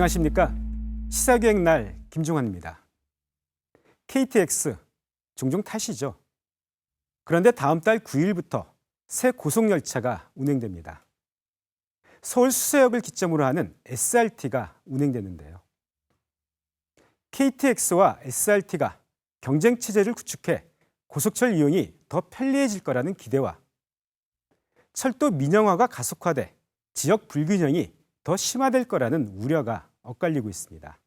안녕하십니까? 시사기획날 김종환입니다. KTX 종종 타시죠? 그런데 다음 달 9일부터 새 고속열차가 운행됩니다. 서울 수서역을 기점으로 하는 SRT가 운행되는데요. KTX와 SRT가 경쟁 체제를 구축해 고속철 이용이 더 편리해질 거라는 기대와 철도 민영화가 가속화돼 지역 불균형이 더 심화될 거라는 우려가 엇갈리고 있습니다.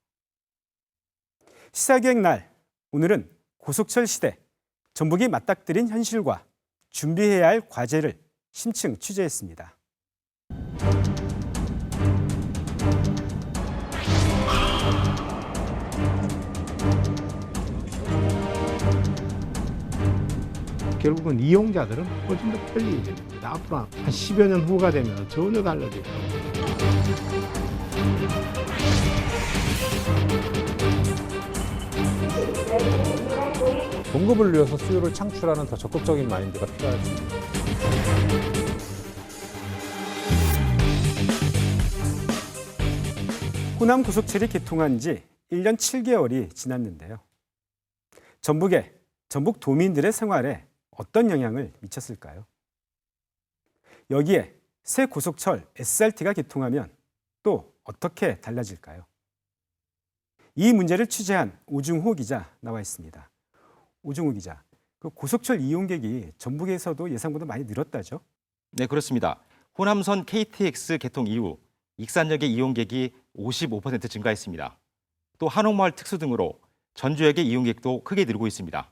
시사기획날, 오늘은 고속철 시대, 전북이 맞닥뜨린 현실과 준비해야 할 과제를 심층 취재했습니다. 결국은 이용자들은 훨씬 더 편리해집니다. 앞으로 한 10여 년 후가 되면 전혀 달라질 겁니다. 공급을 위해서 수요를 창출하는 더 적극적인 마인드가 필요하지. 호남 고속철이 개통한 지 1년 7개월이 지났는데요. 전북 도민들의 생활에 어떤 영향을 미쳤을까요? 여기에 새 고속철 SRT가 개통하면 또 어떻게 달라질까요? 이 문제를 취재한 오중호 기자 나와 있습니다. 오중호 기자, 그 고속철 이용객이 전북에서도 예상보다 많이 늘었다죠? 네, 그렇습니다. 호남선 KTX 개통 이후 익산역의 이용객이 55% 증가했습니다. 또 한옥마을 특수 등으로 전주역의 이용객도 크게 늘고 있습니다.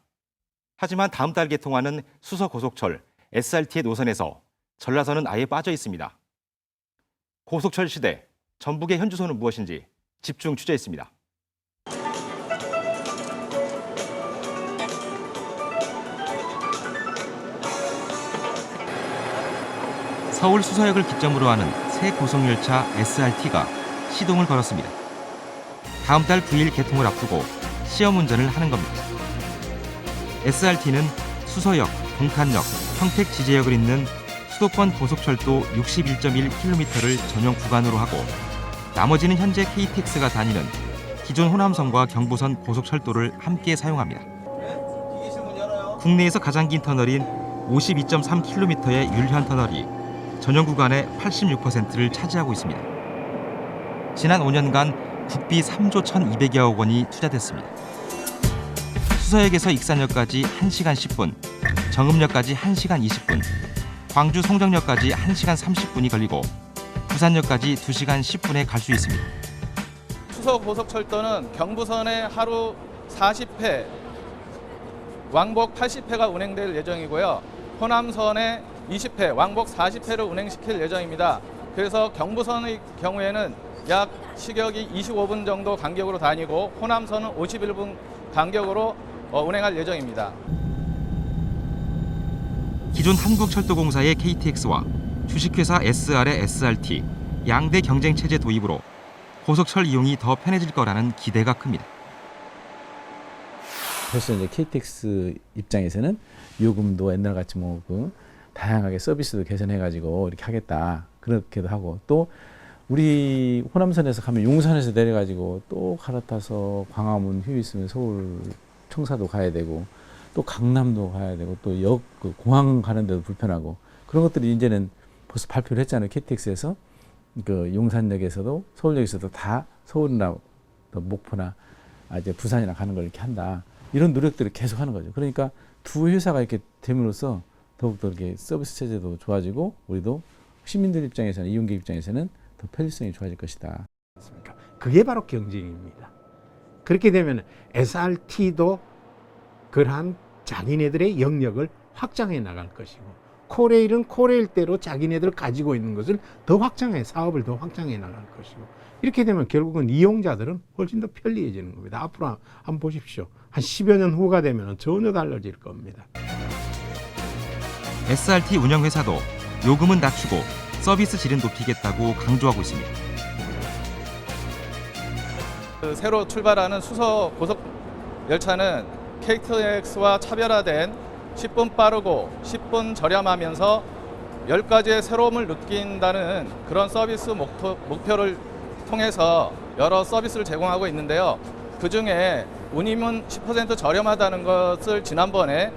하지만 다음 달 개통하는 수서 고속철 SRT의 노선에서 전라선은 아예 빠져 있습니다. 고속철 시대, 전북의 현주소는 무엇인지 집중 취재했습니다. 서울 수서역을 기점으로 하는 새 고속열차 SRT가 시동을 걸었습니다. 다음 달 9일 개통을 앞두고 시험 운전을 하는 겁니다. SRT는 수서역, 동탄역, 평택지제역을 잇는 수도권 고속철도 61.1km를 전용 구간으로 하고 나머지는 현재 KTX가 다니는 기존 호남선과 경부선 고속철도를 함께 사용합니다. 국내에서 가장 긴 터널인 52.3km의 율현 터널이 전용 구간의 86%를 차지하고 있습니다. 지난 5년간 국비 3조 1,200여억 원이 투자됐습니다. 수서역에서 익산역까지 1시간 10분, 정읍역까지 1시간 20분, 광주 송정역까지 1시간 30분이 걸리고 부산역까지 2시간 10분에 갈 수 있습니다. 수서 고속철도는 경부선에 하루 40회, 왕복 80회가 운행될 예정이고요. 호남선에 20회, 왕복 40회를 운행시킬 예정입니다. 그래서 경부선의 경우에는 약 시격이 25분 정도 간격으로 다니고 호남선은 51분 간격으로 운행할 예정입니다. 기존 한국철도공사의 KTX와 주식회사 SR의 SRT, 양대 경쟁체제 도입으로 고속철 이용이 더 편해질 거라는 기대가 큽니다. 벌써 이제 KTX 입장에서는 요금도 옛날같이 다양하게 서비스도 개선해가지고 이렇게 하겠다 그렇게도 하고 또 우리 호남선에서 가면 용산에서 내려가지고 또 갈아타서 광화문 휴 있으면 서울 청사도 가야 되고 또 강남도 가야 되고 또 역 공항 가는 데도 불편하고 그런 것들이 이제는 벌써 발표를 했잖아요. KTX에서 그 용산역에서도 서울역에서도 다 서울이나 목포나 이제 부산이나 가는 걸 이렇게 한다. 이런 노력들을 계속 하는 거죠. 그러니까 두 회사가 이렇게 됨으로써 더욱더 이렇게 서비스 체제도 좋아지고 우리도 시민들 입장에서는 이용객 입장에서는 더 편리성이 좋아질 것이다. 그게 바로 경쟁입니다. 그렇게 되면 SRT도 그러한 자기네들의 영역을 확장해 나갈 것이고 코레일은 코레일대로 자기네들 가지고 있는 것을 더 확장해 사업을 더 확장해 나갈 것이고 이렇게 되면 결국은 이용자들은 훨씬 더 편리해지는 겁니다. 앞으로 한번 보십시오. 한 10여 년 후가 되면 전혀 달라질 겁니다. SRT 운영회사도 요금은 낮추고 서비스 질은 높이겠다고 강조하고 있습니다. 새로 출발하는 수서 고속 열차는 KTX와 차별화된 10분 빠르고 10분 저렴하면서 10가지의 새로움을 느낀다는 그런 서비스 목표를 통해서 여러 서비스를 제공하고 있는데요. 그중에 운임은 10% 저렴하다는 것을 지난번에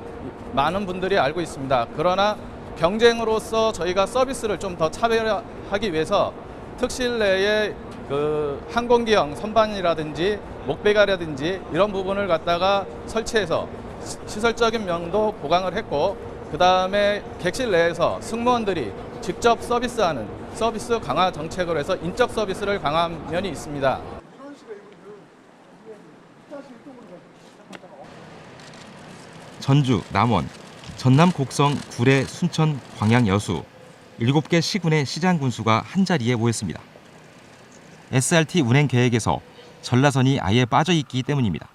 많은 분들이 알고 있습니다. 그러나 경쟁으로서 저희가 서비스를 좀 더 차별화하기 위해서 특실 내에 그 항공기형 선반이라든지 목베가라든지 이런 부분을 갖다가 설치해서 시설적인 면도 보강을 했고, 그 다음에 객실 내에서 승무원들이 직접 서비스하는 서비스 강화 정책으로 해서 인적 서비스를 강화한 면이 있습니다. 전주, 남원, 전남 곡성, 구례, 순천, 광양, 여수 7개 시군의 시장 군수가 한자리에 모였습니다. SRT 운행 계획에서 전라선이 아예 빠져 있기 때문입니다.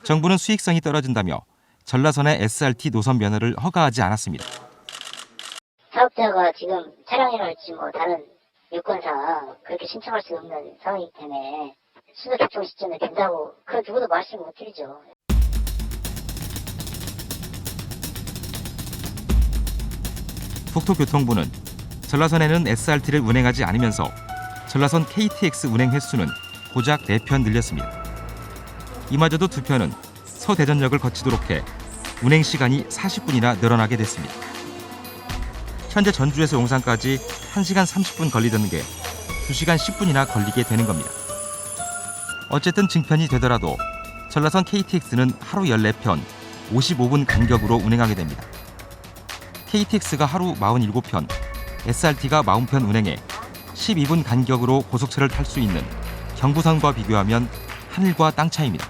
정부는 수익성이 떨어진다며 전라선의 SRT 노선 변화를 허가하지 않았습니다. 사업자가 지금 차량이랄지 뭐 다른 요건상 그렇게 신청할 수 없는 상황이기 때문에 수도 개통 시점에 된다고 그 누구도 말씀 못 드리죠. 국토교통부는 전라선에는 SRT를 운행하지 않으면서 전라선 KTX 운행 횟수는 고작 4편 늘렸습니다. 이마저도 2편은 서대전역을 거치도록 해 운행 시간이 40분이나 늘어나게 됐습니다. 현재 전주에서 용산까지 1시간 30분 걸리던 게 2시간 10분이나 걸리게 되는 겁니다. 어쨌든 증편이 되더라도 전라선 KTX는 하루 14편, 55분 간격으로 운행하게 됩니다. KTX가 하루 47편, SRT가 40편 운행해 12분 간격으로 고속철을 탈 수 있는 경부선과 비교하면 하늘과 땅 차이입니다.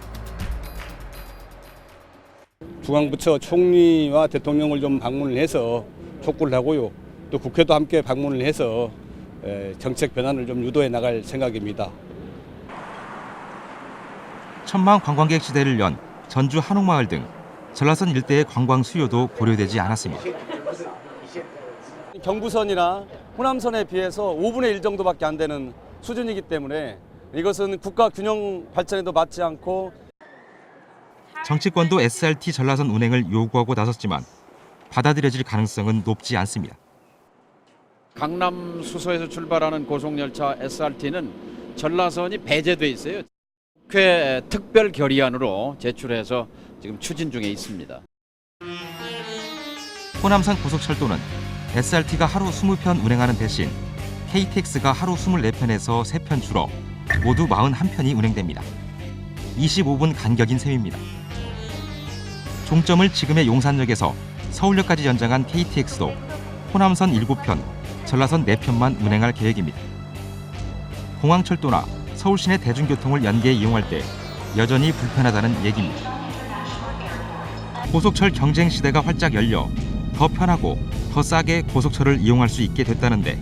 중앙부처 총리와 대통령을 좀 방문을 해서 촉구를 하고요. 또 국회도 함께 방문을 해서 정책 변환을 좀 유도해 나갈 생각입니다. 천만 관광객 시대를 연 전주 한옥마을 등 전라선 일대의 관광 수요도 고려되지 않았습니다. 경부선이나 호남선에 비해서 5분의 1 정도밖에 안 되는 수준이기 때문에 이것은 국가 균형 발전에도 맞지 않고, 정치권도 SRT 전라선 운행을 요구하고 나섰지만 받아들여질 가능성은 높지 않습니다. 강남 수서에서 출발하는 고속열차 SRT는 전라선이 배제돼 있어요. 국회 특별 결의안으로 제출해서 지금 추진 중에 있습니다. 호남선 고속철도는 SRT가 하루 20편 운행하는 대신 KTX가 하루 24편에서 3편 줄어 모두 41편이 운행됩니다. 25분 간격인 셈입니다. 종점을 지금의 용산역에서 서울역까지 연장한 KTX도 호남선 7편, 전라선 4편만 운행할 계획입니다. 공항철도나 서울시내 대중교통을 연계해 이용할 때 여전히 불편하다는 얘기입니다. 고속철 경쟁 시대가 활짝 열려 더 편하고 더 싸게 고속철을 이용할 수 있게 됐다는데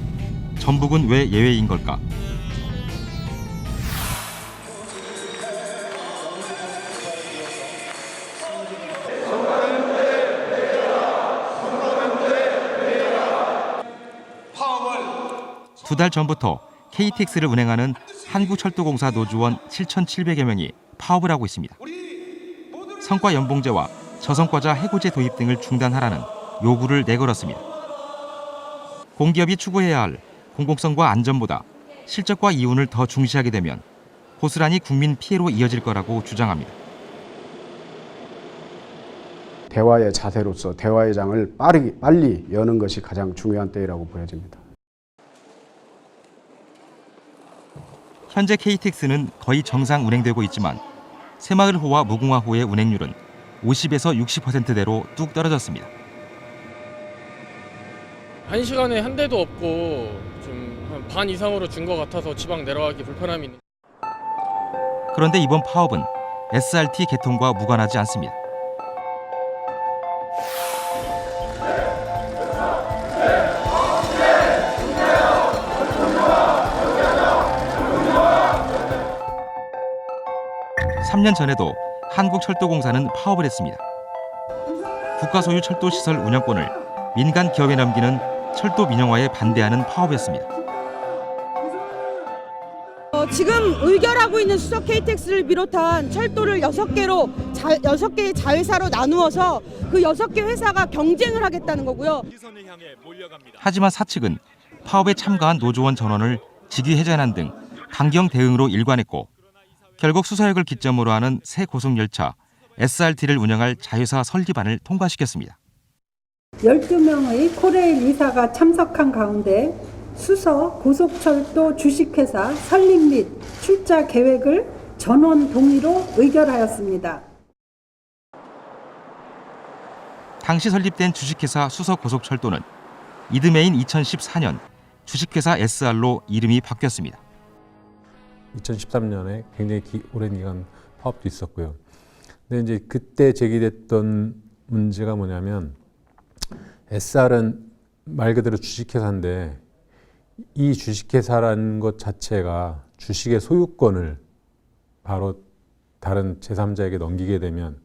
전북은 왜 예외인 걸까? 두 달 전부터 KTX를 운행하는 한국철도공사 노조원 7,700여 명이 파업을 하고 있습니다. 성과 연봉제와 저성과자 해고제 도입 등을 중단하라는 요구를 내걸었습니다. 공기업이 추구해야 할 공공성과 안전보다 실적과 이윤을 더 중시하게 되면 고스란히 국민 피해로 이어질 거라고 주장합니다. 대화의 자세로서 대화의 장을 빨리 여는 것이 가장 중요한 때라고 보여집니다. 현재 KTX는 거의 정상 운행되고 있지만 새마을호와 무궁화호의 운행률은 50에서 60%대로 뚝 떨어졌습니다. 1시간에 한 대도 없고 좀 반 이상으로 준 것 같아서 지방 내려가기 불편함이 있는. 그런데 이번 파업은 SRT 개통과 무관하지 않습니다. (3년) 전에도 한국철도공사는 파업을 했습니다. 국가 소유 철도 시설 운영권을 민간 기업에 넘기는 철도 민영화에 반대하는 파업이었습니다. 지금 의결하고 있는 수석 KTX를 비롯한 철도를 6개의 자회사로 나누어서 그 6개 회사가 경쟁을 하겠다는 거고요. 하지만 사측은 파업에 참가한 노조원 전원을 직위 해제하는 등 강경 대응으로 일관했고 결국 수서역을 기점으로 하는 새 고속열차 SRT를 운영할 자회사 설립안을 통과시켰습니다. 12명의 코레일 이사가 참석한 가운데 수서 고속철도 주식회사 설립 및 출자 계획을 전원 동의로 의결하였습니다. 당시 설립된 주식회사 수서고속철도는 이듬해인 2014년 주식회사 SR로 이름이 바뀌었습니다. 2013년에 굉장히 오랜 기간 파업도 있었고요. 근데 이제 그때 제기됐던 문제가 뭐냐면 SR은 말 그대로 주식회사인데 이 주식회사라는 것 자체가 주식의 소유권을 바로 다른 제3자에게 넘기게 되면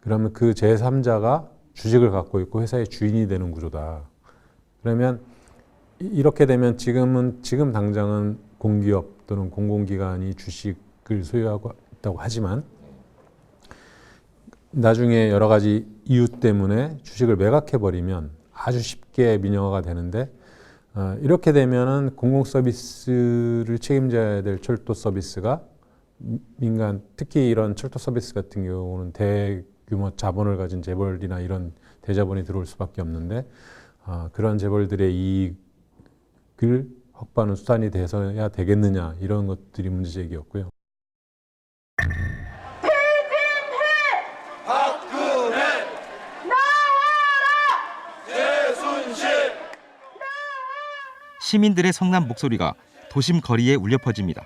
그러면 그 제3자가 주식을 갖고 있고 회사의 주인이 되는 구조다. 그러면 이렇게 되면 지금 당장은 공기업 또는 공공기관이 주식을 소유하고 있다고 하지만 나중에 여러 가지 이유 때문에 주식을 매각해버리면 아주 쉽게 민영화가 되는데 이렇게 되면은 공공 서비스를 책임져야 될 철도 서비스가 민간, 특히 이런 철도 서비스 같은 경우는 대규모 자본을 가진 재벌이나 이런 대자본이 들어올 수밖에 없는데 그런 재벌들의 이익을 확보하는 수단이 돼서야 되겠느냐 이런 것들이 문제 제기였고요. 시민들의 성난 목소리가 도심 거리에 울려 퍼집니다.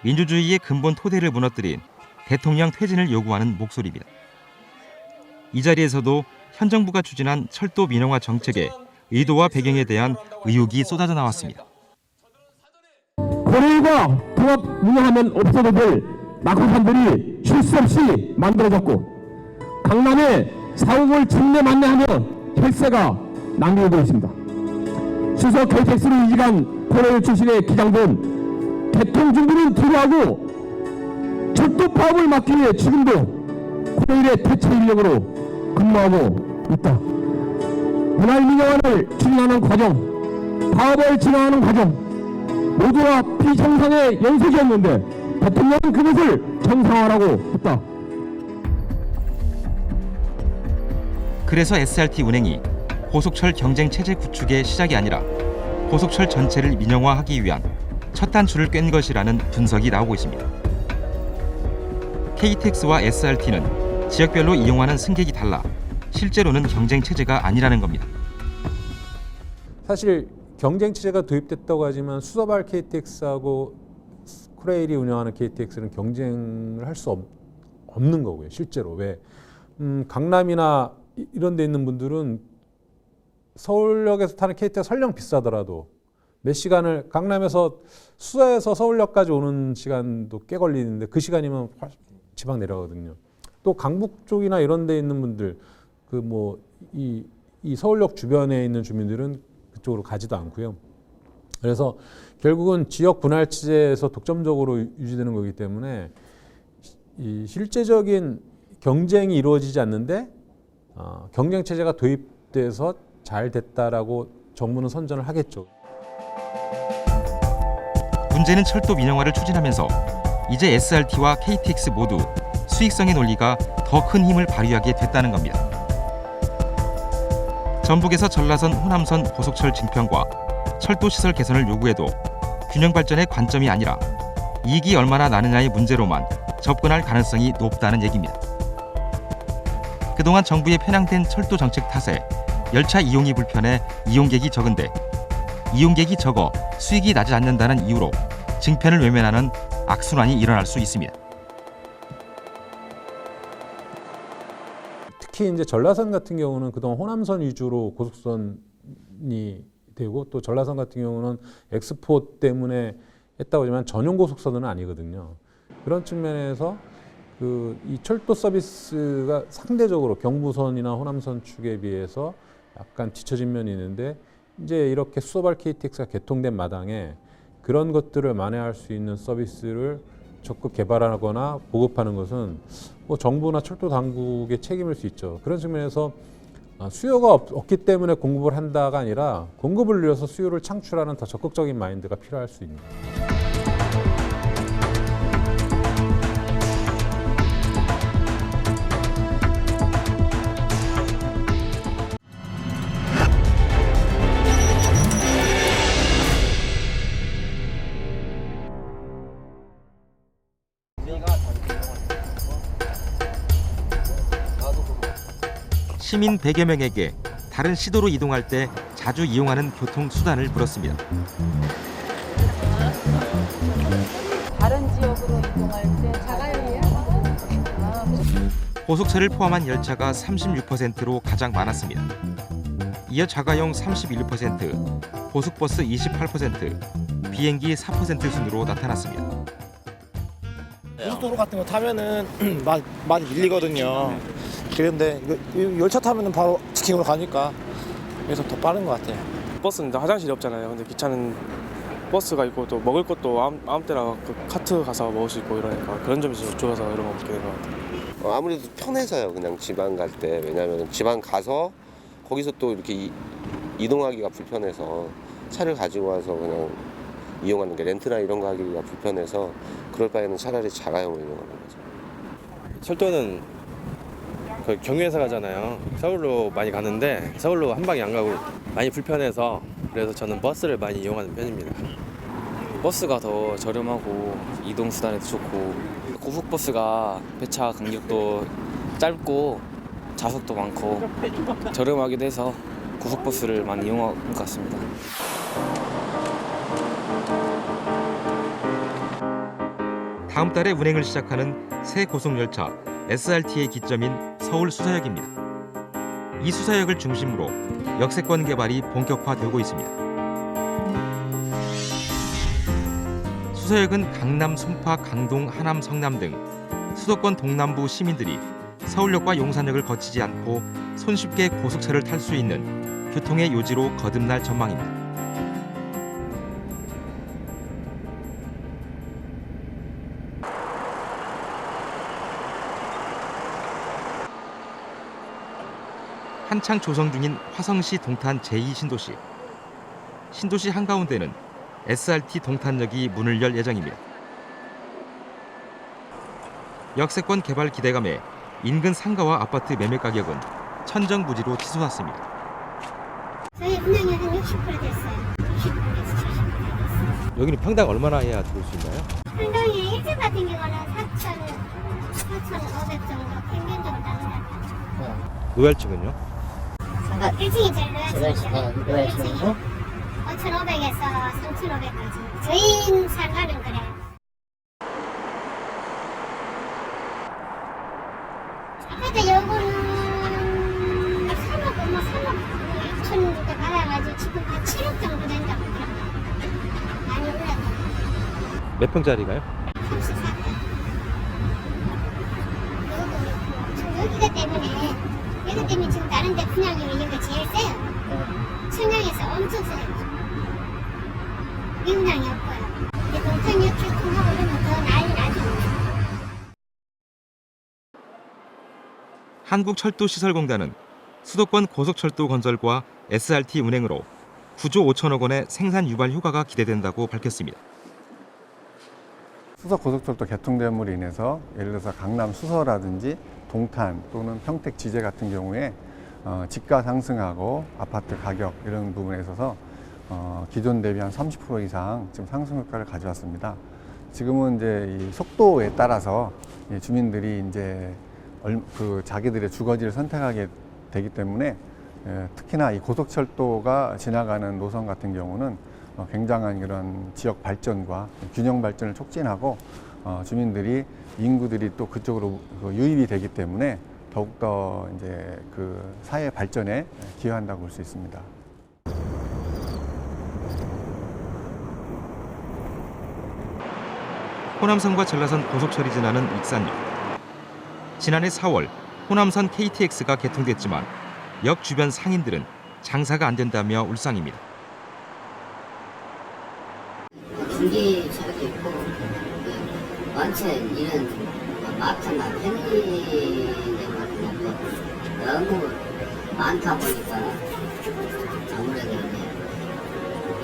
민주주의의 근본 토대를 무너뜨린 대통령 퇴진을 요구하는 목소리입니다. 이 자리에서도 현 정부가 추진한 철도 민영화 정책의 의도와 배경에 대한 의혹이 쏟아져 나왔습니다. 코레일과 통합 운영하면 없어도 될 낙하산들이 쉴 수 없이 만들어졌고 강남에 사옥을 침내 만내하며 혈세가 남겨져 있습니다. 수서 KTX로 이직한 코레일 출신의 기장들은 개통 준비는 뒤로하고 철도 파업을 막기 위해 지금도 코레일의 대체 인력으로 근무하고 있다. 분할 민영화를 추진하는 과정, 파업을 진행하는 과정 모두가 비정상의 연속이었는데 대통령은 그것을 정상화라고 했다. 그래서 SRT 운행이 고속철 경쟁 체제 구축의 시작이 아니라 고속철 전체를 민영화하기 위한 첫 단추를 꿰는 것이라는 분석이 나오고 있습니다. KTX와 SRT는 지역별로 이용하는 승객이 달라 실제로는 경쟁 체제가 아니라는 겁니다. 사실 경쟁 체제가 도입됐다고 하지만 수서발 KTX하고 코레일이 운영하는 KTX는 경쟁을 할 수 없는 거고요. 실제로 왜 강남이나 이런 데 있는 분들은 서울역에서 타는 KTX가 설령 비싸더라도 몇 시간을 강남에서 수서에서 서울역까지 오는 시간도 꽤 걸리는데 그 시간이면 지방 내려가거든요. 또 강북 쪽이나 이런 데 있는 분들 이 서울역 주변에 있는 주민들은 그쪽으로 가지도 않고요. 그래서 결국은 지역 분할 체제에서 독점적으로 유지되는 거기 때문에 이 실제적인 경쟁이 이루어지지 않는데 경쟁 체제가 도입돼서 잘 됐다라고 정부는 선전을 하겠죠. 문제는 철도 민영화를 추진하면서 이제 SRT와 KTX 모두 수익성의 논리가 더 큰 힘을 발휘하게 됐다는 겁니다. 전북에서 전라선 호남선 고속철 증평과 철도 시설 개선을 요구해도 균형 발전의 관점이 아니라 이익이 얼마나 나느냐의 문제로만 접근할 가능성이 높다는 얘기입니다. 그동안 정부의 편향된 철도 정책 탓에 열차 이용이 불편해 이용객이 적은데 이용객이 적어 수익이 나지 않는다는 이유로 증편을 외면하는 악순환이 일어날 수 있습니다. 특히 이제 전라선 같은 경우는 그동안 호남선 위주로 고속선이 되고 또 전라선 같은 경우는 엑스포 때문에 했다고 하지만 전용 고속선은 아니거든요. 그런 측면에서 이 철도 서비스가 상대적으로 경부선이나 호남선 축에 비해서 약간 뒤처진 면이 있는데 이제 이렇게 수서발 KTX가 개통된 마당에 그런 것들을 만회할 수 있는 서비스를 적극 개발하거나 보급하는 것은 정부나 철도 당국의 책임일 수 있죠. 그런 측면에서 수요가 없기 때문에 공급을 한다가 아니라 공급을 늘려서 수요를 창출하는 더 적극적인 마인드가 필요할 수 있는. 시민 100여 명에게 다른 시도로 이동할 때 자주 이용하는 교통수단을 물었습니다. 다른 지역으로 이동할 때 자가용이요? 고속차를 포함한 열차가 36%로 가장 많았습니다. 이어 자가용 31%, 고속버스 28%, 비행기 4% 순으로 나타났습니다. 고속도로 같은 거 타면은 많이 밀리거든요. 그런데 열차 타면은 바로 직행으로 가니까 그래서 더 빠른 것 같아요. 버스는 화장실이 없잖아요. 근데 기차는 버스가 있고 또 먹을 것도 아무 때나 그 카트 가서 먹을 수 있고 이러니까 그런 점이 좀 좋아서 이런 거 먹게 된 것 같아요. 아무래도 편해서요. 그냥 지방 갈 때. 왜냐하면 지방 가서 거기서 또 이렇게 이동하기가 불편해서 차를 가지고 와서 그냥 이용하는 게 렌트나 이런 거 하기가 불편해서 그럴 바에는 차라리 자가용을 이용하는 거죠. 철도는 그 경유해서 가잖아요. 서울로 많이 가는데 서울로 한 방에 안 가고 많이 불편해서 그래서 저는 버스를 많이 이용하는 편입니다. 버스가 더 저렴하고 이동수단에도 좋고 고속버스가 배차 간격도 짧고 좌석도 많고 저렴하기도 해서 고속버스를 많이 이용하는 것 같습니다. 다음 달에 운행을 시작하는 새 고속열차 SRT의 기점인 서울 수서역입니다. 이 수서역을 중심으로 역세권 개발이 본격화되고 있습니다. 수서역은 강남, 송파, 강동, 하남, 성남 등 수도권 동남부 시민들이 서울역과 용산역을 거치지 않고 손쉽게 고속차를 탈 수 있는 교통의 요지로 거듭날 전망입니다. 한창 조성 중인 화성시 동탄 제2신도시. 신도시 한가운데는 SRT 동탄역이 문을 열 예정입니다. 역세권 개발 기대감에 인근 상가와 아파트 매매 가격은 천정부지로 치솟았습니다. 저희 운영이 한 60% 됐어요. 60%에서 70% 됐어요. 여기는 평당 얼마나 해야 들어올 수 있나요? 평당이 1층 같은 경우는 4,500 정도 평균적으로 나는 것 같아요. 노열층은요? 1층이 제일 노열층이고 5,500에서 3,500까지. 저희 상가는 그래요. 아파트 요거는 3억, 3억 6천 정도 받아가지고 지금 한 7억 정도 된다고 그래요. 많이 올랐다. 몇 평짜리가요? 34평. 여기가 때문에 지금 다른 데 분양률이 여기가 제일 세요. 청양에서 엄청 세요. 미분양이 없고요. 근데 동탄역 출동하고 그러면 더 난리 나죠. 한국철도시설공단은 수도권 고속철도 건설과 SRT 운행으로 9조 5천억 원의 생산 유발 효과가 기대된다고 밝혔습니다. 수서 고속철도 개통됨으로 인해서 예를 들어서 강남 수서라든지 동탄 또는 평택 지제 같은 경우에 집가 상승하고 아파트 가격 이런 부분에 있어서 기존 대비 한 30% 이상 지금 상승 효과를 가져왔습니다. 지금은 이제 이 속도에 따라서 주민들이 이제 그 자기들의 주거지를 선택하게 되기 때문에 특히나 이 고속철도가 지나가는 노선 같은 경우는 굉장한 이런 지역 발전과 균형 발전을 촉진하고 주민들이 인구들이 또 그쪽으로 유입이 되기 때문에 더욱더 이제 그 사회 발전에 기여한다고 볼 수 있습니다. 호남선과 전라선 고속철이 지나는 익산역. 지난해 4월 호남선 KTX가 개통됐지만 역 주변 상인들은 장사가 안 된다며 울상입니다. 중기차도 있고 원체 이런 마트나 편의점 같은 것도 너무 많다 보니까 아무래도 이제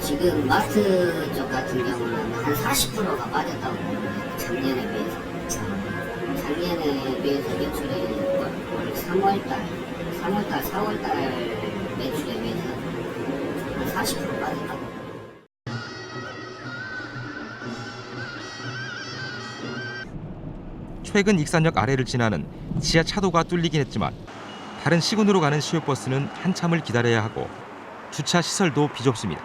지금 마트 쪽 같은 경우는 한 40%가 빠졌다고 봅니다. 작년에 비해서. 작년에 비해서 매출이 올 3월달, 4월달 매출에 비해서 한 40% 빠졌다고. 최근 익산역 아래를 지나는 지하 차도가 뚫리긴 했지만 다른 시군으로 가는 시외버스는 한참을 기다려야 하고 주차 시설도 비좁습니다.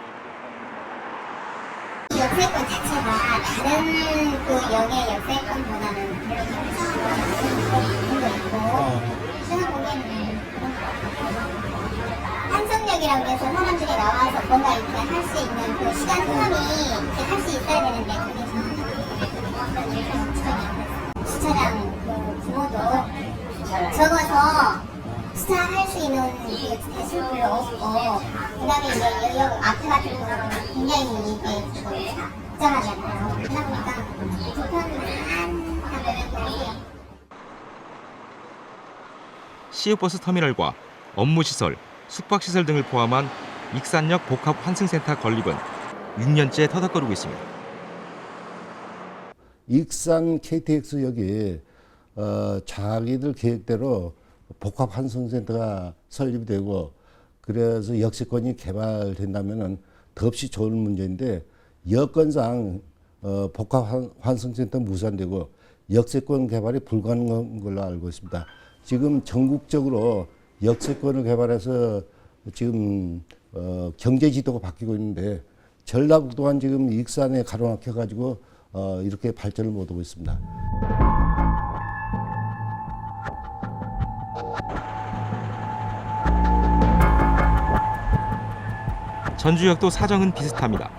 역세권 자체가 다른 그 역의 역세권보다는 별로 있고 제가 보기에는 한성역이라고 해서 사람들이 나와서 뭔가 이렇게 할 수 있는 그 시간 포함이 이렇게 할 수 있어야 되는데 그게 저는 주차장 그 규모도 적어서 주차할 수 있는 그 대수도 없고 그다음에 이제 역 앞에 같은 경우는 굉장히 이게 복잡하잖아요. 그러다 보니까 불편한 감정이 있어요. 시외버스 터미널과 업무시설, 숙박시설 등을 포함한 익산역 복합 환승센터 건립은 6년째 터덕거리고 있습니다. 익산 KTX역이 자기들 계획대로 복합 환승센터가 설립이 되고 그래서 역세권이 개발된다면은 더없이 좋은 문제인데 여건상 복합 환승센터 무산되고 역세권 개발이 불가능한 걸로 알고 있습니다. 지금 전국적으로 역세권을 개발해서 지금 경제 지도가 바뀌고 있는데 전라북 또한 지금 익산에 가로막혀 가지고 이렇게 발전을 못하고 있습니다. 전주역도 사정은 비슷합니다.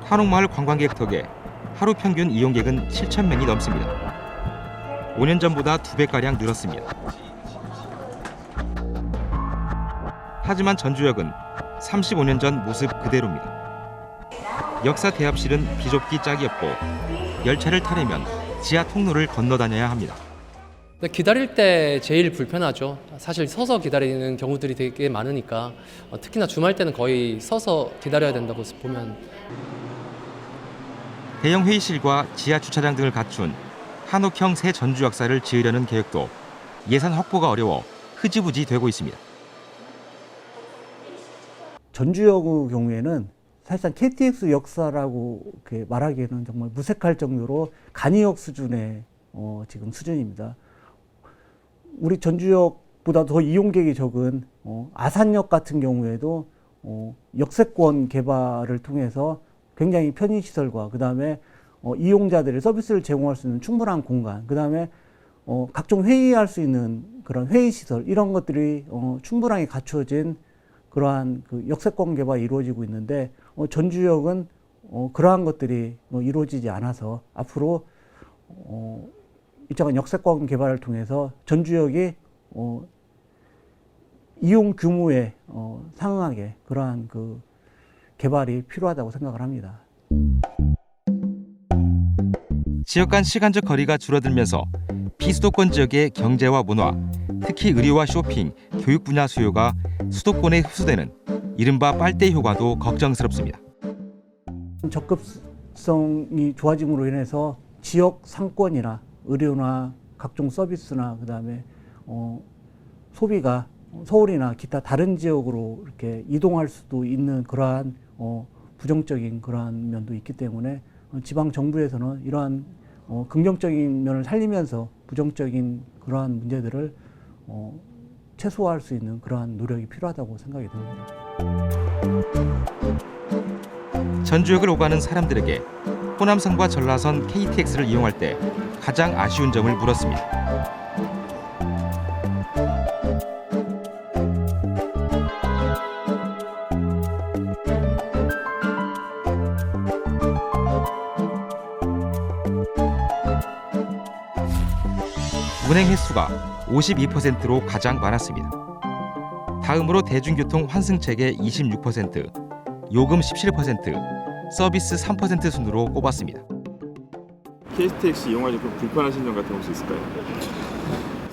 한옥마을 관광객 덕에 하루 평균 이용객은 7,000명이 넘습니다. 5년 전보다 2배가량 늘었습니다. 하지만 전주역은 35년 전 모습 그대로입니다. 역사 대합실은 비좁기 짝이었고 열차를 타려면 지하 통로를 건너 다녀야 합니다. 기다릴 때 제일 불편하죠. 사실 서서 기다리는 경우들이 되게 많으니까 특히나 주말 때는 거의 서서 기다려야 된다고 보면. 대형 회의실과 지하 주차장 등을 갖춘 한옥형 새 전주 역사를 지으려는 계획도 예산 확보가 어려워 흐지부지 되고 있습니다. 전주역의 경우에는 사실상 KTX 역사라고 이렇게 말하기에는 정말 무색할 정도로 간이역 수준의 지금 수준입니다. 우리 전주역보다 더 이용객이 적은 아산역 같은 경우에도 역세권 개발을 통해서 굉장히 편의시설과 그다음에 이용자들의 서비스를 제공할 수 있는 충분한 공간, 그다음에 각종 회의할 수 있는 그런 회의시설 이런 것들이 충분하게 갖추어진 그러한 그 역세권 개발이 이루어지고 있는데 전주역은 그러한 것들이 이루어지지 않아서 앞으로 일정한 역세권 개발을 통해서 전주역이 이용 규모에 상응하게 그러한 그 개발이 필요하다고 생각을 합니다. 지역 간 시간적 거리가 줄어들면서 비수도권 지역의 경제와 문화, 특히 의료와 쇼핑, 교육 분야 수요가 수도권에 흡수되는 이른바 빨대 효과도 걱정스럽습니다. 접근성이 좋아짐으로 인해서 지역 상권이나 의료나 각종 서비스나 그다음에 소비가 서울이나 기타 다른 지역으로 이렇게 이동할 수도 있는 그러한 부정적인 그러한 면도 있기 때문에 지방 정부에서는 이러한 긍정적인 면을 살리면서 부정적인 그러한 문제들을 최소화할 수 있는 그러한 노력이 필요하다고 생각이 듭니다. 전주역을 오가는 사람들에게 호남선과 전라선 KTX를 이용할 때 가장 아쉬운 점을 물었습니다. 운행 횟수가 52%로 가장 많았습니다. 다음으로 대중교통 환승체계 26%, 요금 17%, 서비스 3% 순으로 꼽았습니다. KTX 이용하실 때 불편하신 점 같은 거 혹시 있을까요?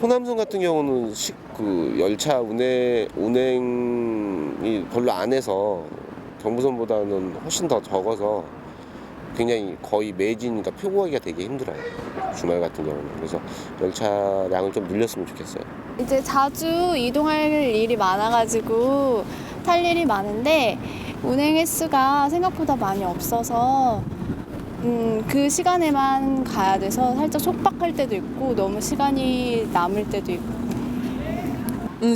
호남선 같은 경우는 그 열차 운행이 별로 안 해서 경부선보다는 훨씬 더 적어서 굉장히 거의 매진이니까 표 구하기가 되게 힘들어요. 주말 같은 경우는. 그래서 열차량을 좀 늘렸으면 좋겠어요. 이제 자주 이동할 일이 많아가지고 탈 일이 많은데 운행 횟수가 생각보다 많이 없어서 그 시간에만 가야 돼서 살짝 촉박할 때도 있고 너무 시간이 남을 때도 있고.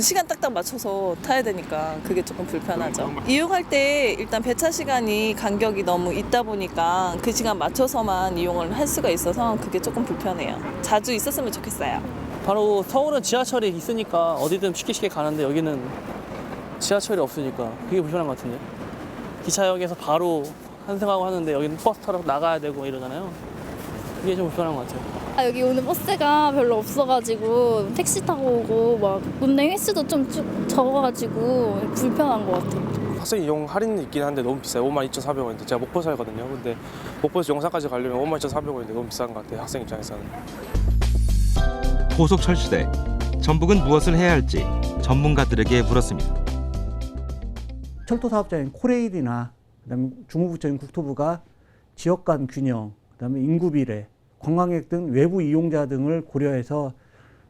시간 딱딱 맞춰서 타야 되니까 그게 조금 불편하죠. 이용할 때 일단 배차 시간이 간격이 너무 있다 보니까 그 시간 맞춰서만 이용을 할 수가 있어서 그게 조금 불편해요. 자주 있었으면 좋겠어요. 바로 서울은 지하철이 있으니까 어디든 쉽게 가는데 여기는 지하철이 없으니까 그게 불편한 것 같은데. 기차역에서 바로 환승하고 하는데 여기는 버스 타러 나가야 되고 이러잖아요. 그게 좀 불편한 것 같아요. 여기 오는 버스가 별로 없어가지고 택시 타고 오고 막 운행 횟수도 좀 적어가지고 불편한 것 같아요. 학생 이용 할인이 있긴 한데 너무 비싸요. 52,400원인데 제가 목포 살거든요. 근데 목포에서 영산까지 가려면 52,400원인데 너무 비싼 것 같아요. 학생 입장에서는. 고속철 시대, 전북은 무엇을 해야 할지 전문가들에게 물었습니다. 철도 사업자인 코레일이나 그다음에 중무부처인 국토부가 지역 간 균형, 그다음에 인구 비례, 관광객 등 외부 이용자 등을 고려해서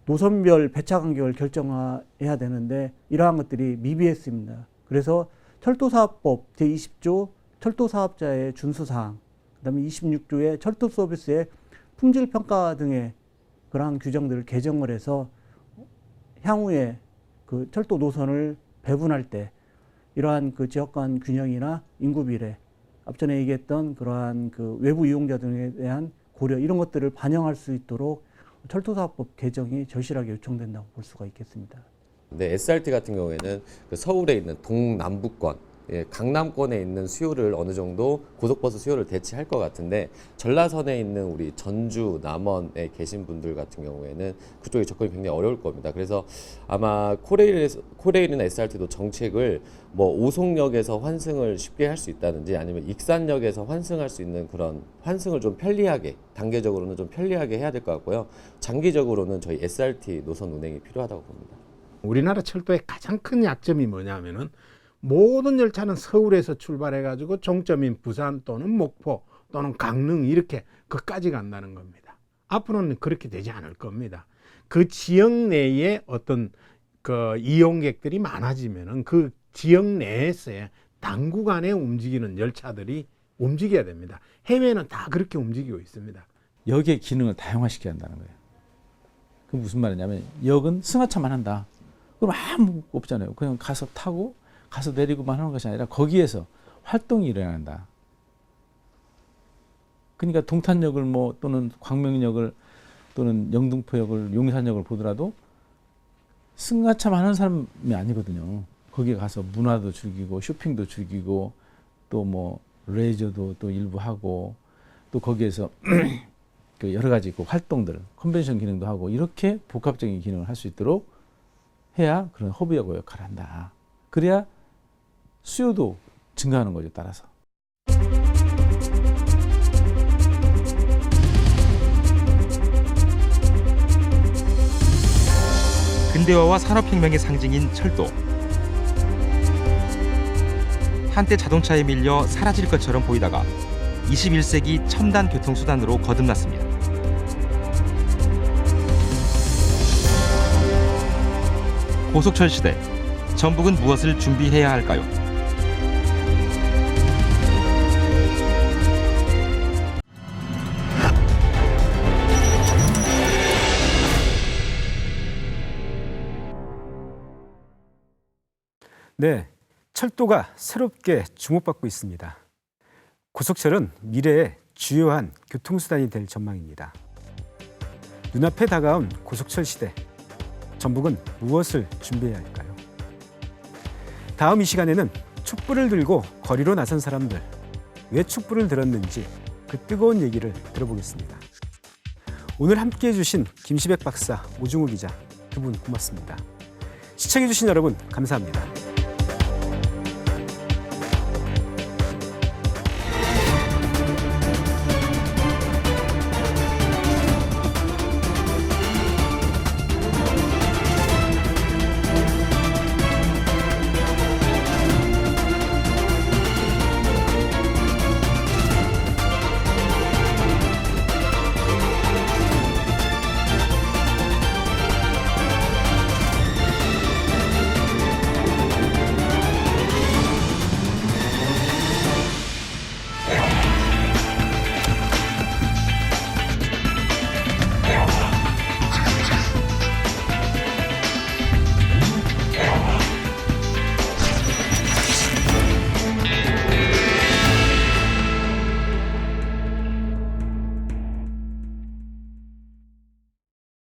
노선별 배차 간격을 결정해야 되는데 이러한 것들이 미비했습니다. 그래서 철도사업법 제20조 철도사업자의 준수사항, 그다음에 26조의 철도 서비스의 품질 평가 등의 그러한 규정들을 개정을 해서 향후에 그 철도 노선을 배분할 때 이러한 그 지역 간 균형이나 인구 비례, 앞전에 얘기했던 그러한 그 외부 이용자 등에 대한 고려 이런 것들을 반영할 수 있도록 철도사업법 개정이 절실하게 요청된다고 볼 수가 있겠습니다. 네, SRT 같은 경우에는 그 서울에 있는 동남부권, 강남권에 있는 수요를 어느 정도 고속버스 수요를 대체할 것 같은데 전라선에 있는 우리 전주, 남원에 계신 분들 같은 경우에는 그쪽에 접근이 굉장히 어려울 겁니다. 그래서 아마 코레일이나 SRT도 정책을 뭐 오송역에서 환승을 쉽게 할 수 있다든지 아니면 익산역에서 환승할 수 있는 그런 환승을 좀 편리하게 단계적으로는 좀 편리하게 해야 될 것 같고요. 장기적으로는 저희 SRT 노선 운행이 필요하다고 봅니다. 우리나라 철도의 가장 큰 약점이 뭐냐면은 모든 열차는 서울에서 출발해가지고 종점인 부산 또는 목포 또는 강릉 이렇게 그까지 간다는 겁니다. 앞으로는 그렇게 되지 않을 겁니다. 그 지역 내에 어떤 그 이용객들이 많아지면은 그 지역 내에서의 단구간에 움직이는 열차들이 움직여야 됩니다. 해외는 다 그렇게 움직이고 있습니다. 역의 기능을 다양화시켜야 한다는 거예요. 그 무슨 말이냐면 역은 승하차만 한다. 그럼 아무 없잖아요. 그냥 가서 타고 가서 내리고만 하는 것이 아니라 거기에서 활동이 일어난다. 그러니까 동탄역을 뭐 또는 광명역을 또는 영등포역을 용산역을 보더라도 승하차만 하는 사람이 아니거든요. 거기에 가서 문화도 즐기고 쇼핑도 즐기고 또 뭐 레저도 또 일부 하고 또 거기에서 그 여러 가지 그 활동들 컨벤션 기능도 하고 이렇게 복합적인 기능을 할 수 있도록 해야 그런 허브역 역할을 한다. 그래야 수요도 증가하는 거죠, 따라서. 근대화와 산업혁명의 상징인 철도. 한때 자동차에 밀려 사라질 것처럼 보이다가 21세기 첨단 교통수단으로 거듭났습니다. 고속철 시대, 전북은 무엇을 준비해야 할까요? 네, 철도가 새롭게 주목받고 있습니다. 고속철은 미래의 주요한 교통수단이 될 전망입니다. 눈앞에 다가온 고속철 시대, 전북은 무엇을 준비해야 할까요? 다음 이 시간에는 촛불을 들고 거리로 나선 사람들, 왜 촛불을 들었는지 그 뜨거운 얘기를 들어보겠습니다. 오늘 함께해 주신 김시백 박사, 오중우 기자 두 분 고맙습니다. 시청해 주신 여러분 감사합니다.